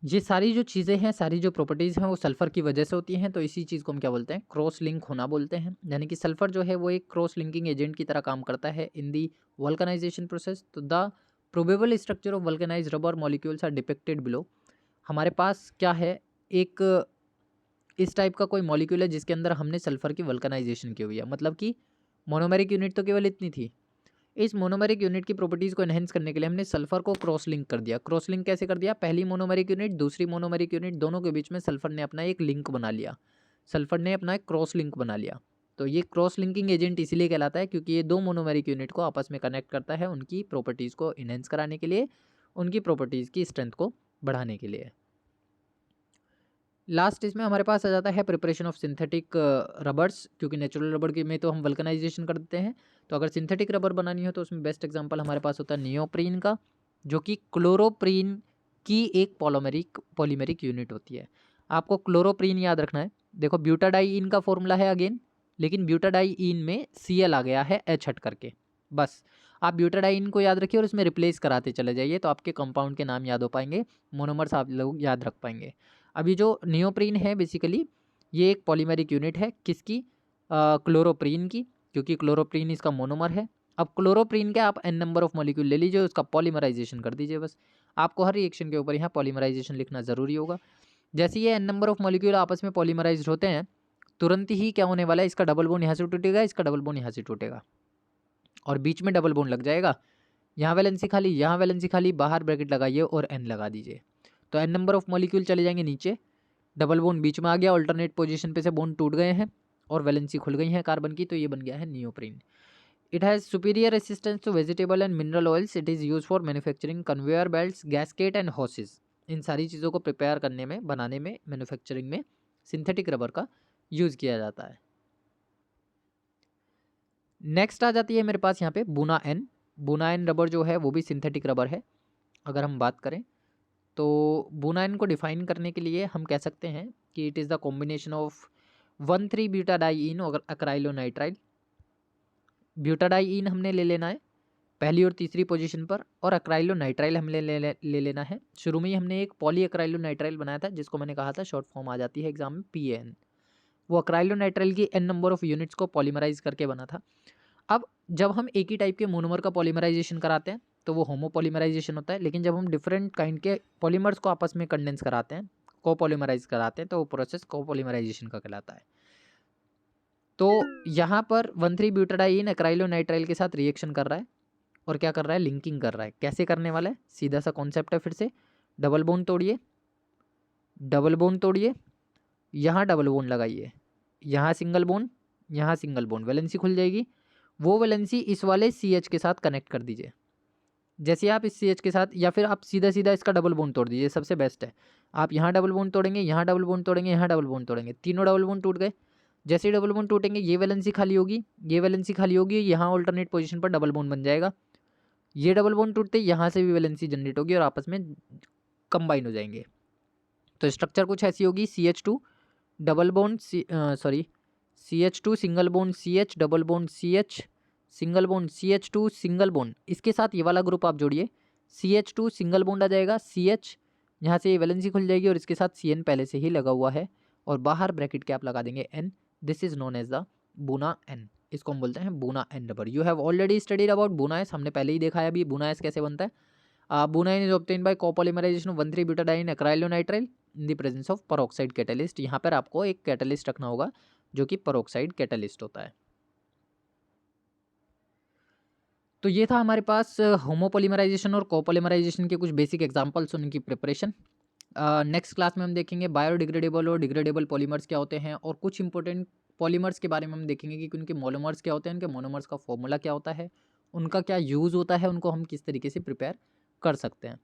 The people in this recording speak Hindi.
ये सारी जो चीज़ें हैं, सारी जो प्रॉपर्टीज़ हैं वो सल्फ़र की वजह से होती हैं, तो इसी चीज़ को हम क्या बोलते हैं, क्रॉस लिंक होना बोलते हैं। यानी कि सल्फ़र जो है वो एक क्रॉस लिंकिंग एजेंट की तरह काम करता है इन दी वल्कनाइजेशन प्रोसेस। तो the probable structure of vulcanized rubber molecules are depicted below. हमारे पास क्या है, एक इस टाइप का कोई मॉलिक्यूल है जिसके अंदर हमने सल्फ़र की वल्कनाइजेशन की हुई है, मतलब कि मोनोमेरिक यूनिट तो केवल इतनी थी। इस मोनोमेरिक यूनिट की प्रॉपर्टीज़ को एनहेंस करने के लिए हमने सल्फर को क्रॉस लिंक कर दिया। क्रॉस लिंक कैसे कर दिया, पहली मोनोमेरिक यूनिट दूसरी मोनोमेरिक यूनिट दोनों के बीच में सल्फर ने अपना एक लिंक बना लिया, सल्फर ने अपना एक क्रॉस लिंक बना लिया। तो ये क्रॉस लिंकिंग एजेंट इसीलिए कहलाता है क्योंकि ये दो मोनोमेरिक यूनिट को आपस में कनेक्ट करता है उनकी प्रॉपर्टीज़ को इनहेंस कराने के लिए, उनकी प्रॉपर्टीज़ की स्ट्रेंथ को बढ़ाने के लिए। लास्ट इसमें हमारे पास आ जाता है प्रिपरेशन ऑफ सिंथेटिक रबर्स, क्योंकि नेचुरल रबर की में तो हम वल्कनाइजेशन कर देते हैं। तो अगर सिंथेटिक रबर बनानी हो तो उसमें बेस्ट एग्जांपल हमारे पास होता है नियोप्रीन का, जो कि क्लोरोप्रीन की एक पॉलीमेरिक यूनिट होती है। आपको क्लोरोप्रीन याद रखना है। देखो ब्यूटाडाइइन का फॉर्मूला है अगेन, लेकिन ब्यूटाडाइइन में Cl आ गया है H हट करके। बस आप ब्यूटाडाइइन को याद रखिए और उसमें रिप्लेस कराते चले जाइए, तो आपके कंपाउंड के नाम याद हो पाएंगे, मोनोमर्स आप लोग याद रख पाएंगे। अभी जो नियोप्रीन है बेसिकली ये एक पॉलीमेरिक यूनिट है किसकी, क्लोरोप्रीन की, क्योंकि क्लोरोप्रीन इसका मोनोमर है। अब क्लोरोप्रीन के आप n नंबर ऑफ मॉलिक्यूल ले लीजिए, उसका पॉलीमराइजेशन कर दीजिए। बस आपको हर रिएक्शन के ऊपर यहाँ पॉलीमराइजेशन लिखना ज़रूरी होगा। जैसे ये n नंबर ऑफ मॉलिक्यूल आपस में पॉलीमराइज होते हैं, तुरंत ही क्या होने वाला है, इसका डबल बॉन्ड यहाँ से टूटेगा, इसका डबल बॉन्ड यहाँ से टूटेगा और बीच में डबल बॉन्ड लग जाएगा। यहाँ वैलेंसी खाली, यहाँ वैलेंसी खाली, बाहर ब्रैकेट लगाइए और n लगा दीजिए। तो n नंबर ऑफ मॉलिक्यूल चले जाएंगे नीचे, डबल बॉन्ड बीच में आ गया, अल्टरनेट पोजीशन पे से बॉन्ड टूट गए हैं और वैलेंसी खुल गई है कार्बन की, तो ये बन गया है neoprene. It has superior resistance to vegetable and mineral oils. It is use for manufacturing conveyor belts, gasket and hoses. इन सारी चीज़ों को प्रिपेयर करने में, बनाने में, मैन्युफैक्चरिंग में सिंथेटिक रबर का यूज़ किया जाता है। नेक्स्ट आ जाती है मेरे पास यहाँ पे बुना एन। बुना एन रबर जो है वो भी सिंथेटिक रबर है। अगर हम बात करें तो बुनाइन को डिफाइन करने के लिए हम कह सकते हैं कि it is the combination of butadiene और अक्राइलोनाइट्राइल। ब्यूटाडाइइन हमने ले लेना है पहली और तीसरी पोजीशन पर, और अक्राइलोनाइट्राइल हमने ले लेना है। शुरू में ही हमने एक पॉली अक्राइलोनाइट्राइल बनाया था जिसको मैंने कहा था शॉर्ट फॉर्म आ जाती है एग्जाम में PAN। वो अक्राइलोनाइट्राइल की n नंबर ऑफ यूनिट्स को पॉलीमराइज करके बना था। अब जब हम एक ही टाइप के मोनोमर का पॉलीमराइजेशन कराते हैं तो वो होमोपॉलीमराइजेशन होता है, लेकिन जब हम डिफरेंट काइंड के पॉलीमर्स को आपस में कंडेंस कराते हैं, कोपॉलीमराइज कराते हैं, तो वो प्रोसेस कोपॉलीमराइजेशन का कहलाता है। तो यहाँ पर 1,3-ब्यूटाडाइइन अक्राइलोनाइट्राइल के साथ रिएक्शन कर रहा है और क्या कर रहा है, लिंकिंग कर रहा है। कैसे करने वाला है, सीधा सा कॉन्सेप्ट है। फिर से डबल बोन तोड़िए, डबल बोन तोड़िए, यहाँ डबल बोन लगाइए, यहाँ सिंगल बोन, यहाँ सिंगल बोन, वैलेंसी खुल जाएगी। वो वैलेंसी इस वाले CH के साथ कनेक्ट कर दीजिए। जैसे आप इस CH के साथ, या फिर आप सीधा सीधा इसका डबल बोन तोड़ दीजिए, सबसे बेस्ट है। आप यहाँ डबल बोन तोड़ेंगे, यहाँ डबल बोन तोड़ेंगे, यहाँ डबल बोन तोड़ेंगे, तीनों डबल बोन टूट गए। जैसे ही डबल बोन टूटेंगे ये वैलेंसी खाली होगी, ये वैलेंसी खाली होगी, यहाँ ऑल्टरनेट पोजीशन पर डबल बोन बन जाएगा। ये डबल बोन टूटते यहाँ से भी वैलेंसी जनरेट होगी और आपस में कंबाइन हो जाएंगे। तो स्ट्रक्चर कुछ ऐसी होगी, CH2 double bond CH2 single bond CH double bond CH single bond CH2 single bond. इसके साथ ये वाला ग्रुप आप जोड़िए, CH2 सिंगल बॉन्ड आ जाएगा, CH यहाँ से वैलेंसी खुल जाएगी और इसके साथ CN पहले से ही लगा हुआ है और बाहर ब्रैकेट के आप लगा देंगे N। This is known as the Buna N। इसको हम बोलते हैं Buna N rubber. You have already studied about Buna S, हमने पहले ही देखा है अभी बुनाएस कैसे बनता है। Buna N is obtain by copolymerization of butadiene acrylonitrile in the presence of peroxide catalyst. यहाँ पर आपको एक कैटलिस्ट रखना होगा जो कि पेरोक्साइड कैटलिस्ट होता है। तो ये था हमारे पास होमोपॉलीमराइजेशन और कोपॉलीमराइजेशन के कुछ बेसिक एग्जांपल्स, उनकी प्रिपरेशन। नेक्स्ट क्लास में हम देखेंगे बायोडिग्रेडेबल और डिग्रेडेबल पॉलीमर्स क्या होते हैं, और कुछ इंपॉर्टेंट पॉलीमर्स के बारे में हम देखेंगे कि उनके मोनोमर्स क्या होते हैं, उनके मोनोमर्स का फॉर्मूला क्या होता है, उनका क्या यूज़ होता है, उनको हम किस तरीके से प्रिपेयर कर सकते हैं।